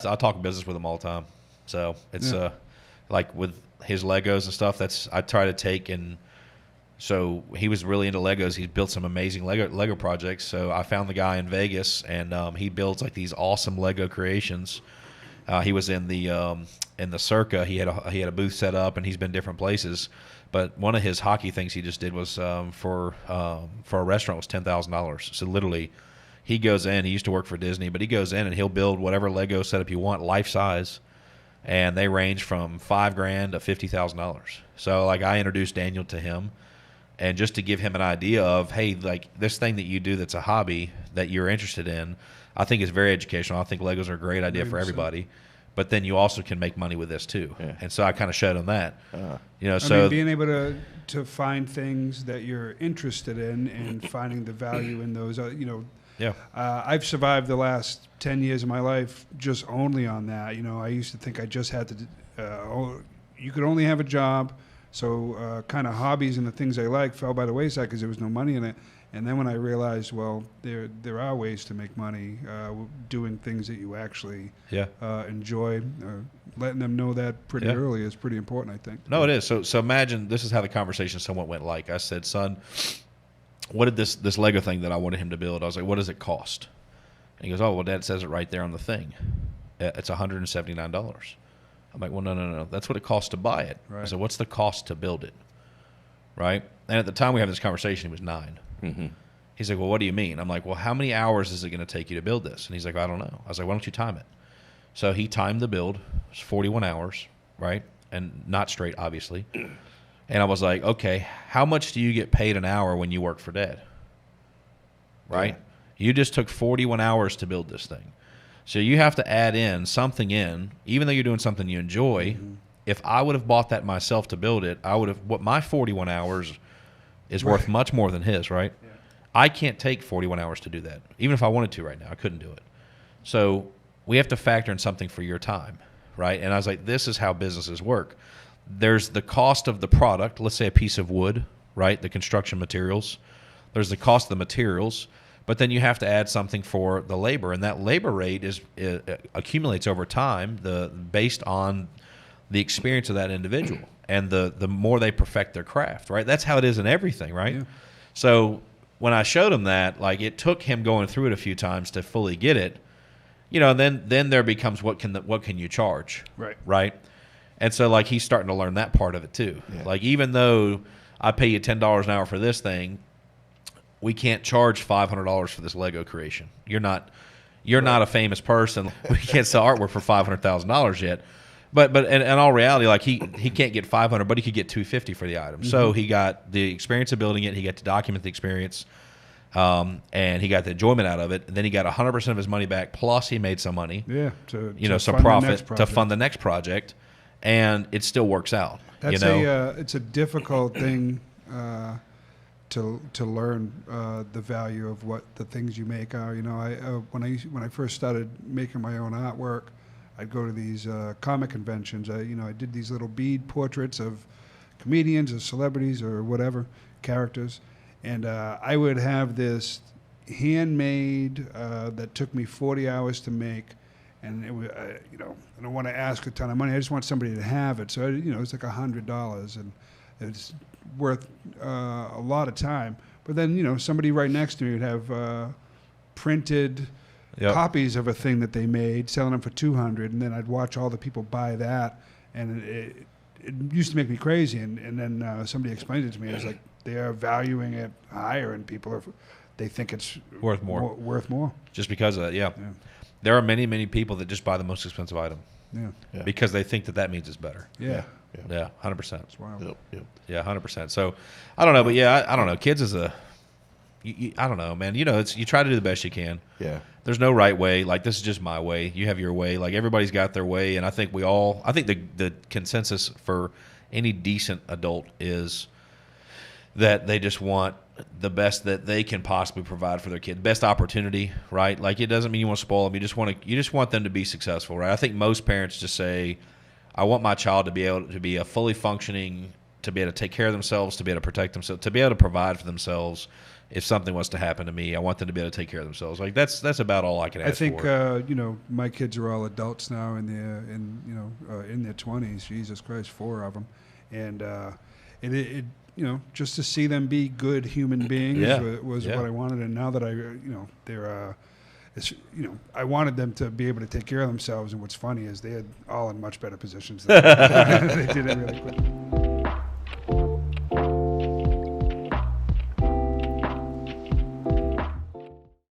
I talk business with him all the time. So it's like with his Legos and stuff, I try to take, and so he was really into Legos. He's built some amazing Lego projects. So I found the guy in Vegas, and he builds like these awesome Lego creations. He was in the Circa. He had a booth set up, and he's been different places. But one of his hockey things he just did was for a restaurant was $10,000. So literally, he goes in. He used to work for Disney, but he goes in and he'll build whatever Lego setup you want, life size, and they range from $5,000 to $50,000. So like I introduced Daniel to him, and just to give him an idea of, hey, like this thing that you do that's a hobby that you're interested in, I think is very educational. I think Legos are a great idea for everybody. But then you also can make money with this too. Yeah. And so I kind of showed him that. Being able to find things that you're interested in and finding the value in those, I've survived the last 10 years of my life just only on that. I used to think I just had to, you could only have a job. So kind of hobbies and the things I like fell by the wayside because there was no money in it. And then when I realized, well, there are ways to make money doing things that you actually enjoy. Letting them know that pretty early is pretty important, I think. No, it is. So imagine this is how the conversation somewhat went like. I said, son, what did this Lego thing that I wanted him to build? I was like, what does it cost? And he goes, oh, well, Dad says it right there on the thing. It's $179. I'm like, well, no. That's what it costs to buy it. Right. I said, what's the cost to build it? Right? And at the time we had this conversation, he was 9. Mm-hmm. He's like, well, what do you mean? I'm like, well, how many hours is it going to take you to build this? And he's like, I don't know. I was like, why don't you time it? So he timed the build. It was 41 hours, right? And not straight, obviously. And I was like, okay, how much do you get paid an hour when you work for Dad? Right? Yeah. You just took 41 hours to build this thing. So you have to add in something even though you're doing something you enjoy. Mm-hmm. If I would have bought that myself to build it, my 41 hours is worth much more than his, right? Yeah. I can't take 41 hours to do that. Even if I wanted to right now, I couldn't do it. So we have to factor in something for your time, right? And I was like, this is how businesses work. There's the cost of the product, let's say a piece of wood, right? The construction materials. There's the cost of the materials, but then you have to add something for the labor, and that labor rate accumulates over time based on the experience of that individual. And the more they perfect their craft, right? That's how it is in everything, right? Yeah. So when I showed him that, like it took him going through it a few times to fully get it, and then there becomes what can you charge, right? And so like he's starting to learn that part of it too. Yeah. Like even though I pay you $10 an hour for this thing, we can't charge $500 for this Lego creation. You're not a famous person. We can't sell artwork for $500,000 yet. But in all reality, like he can't get $500, but he could get $250 for the item. Mm-hmm. So he got the experience of building it. He got to document the experience, and he got the enjoyment out of it. And then he got 100% of his money back. Plus, he made some money. Yeah, some profit to fund the next project, and it still works out. That's it's a difficult thing to learn the value of what the things you make are. When I first started making my own artwork, I'd go to these comic conventions. I did these little bead portraits of comedians or celebrities or whatever characters, and I would have this handmade that took me 40 hours to make, and it was, I don't want to ask a ton of money. I just want somebody to have it. So it's like $100, and it's worth a lot of time. But then somebody right next to me would have printed copies of a thing that they made, selling them for $200, and then I'd watch all the people buy that, and it used to make me crazy. And then somebody explained it to me. It's like they are valuing it higher, and they think it's worth more. Worth more. Just because of that, yeah. There are many, many people that just buy the most expensive item, because they think that means it's better. Yeah, 100%. That's wild. Yep. Yeah, 100%. So I don't know, but I don't know. Kids is I don't know, man. You try to do the best you can. Yeah. There's no right way. Like, this is just my way. You have your way. Like, everybody's got their way. And I think the consensus for any decent adult is that they just want the best that they can possibly provide for their kid. Best opportunity, right? Like, it doesn't mean you want to spoil them. You just want them to be successful, right? I think most parents just say, I want my child to be able to be a fully functioning, to be able to take care of themselves, to be able to protect themselves, to be able to provide for themselves, if something was to happen to me, I want them to be able to take care of themselves. Like that's about all I can ask I think for. my kids are all adults now in their 20s. Jesus Christ, 4 of them, and it just to see them be good human beings was what I wanted. And now that they're I wanted them to be able to take care of themselves. And what's funny is they're all in much better positions than they did it really quickly.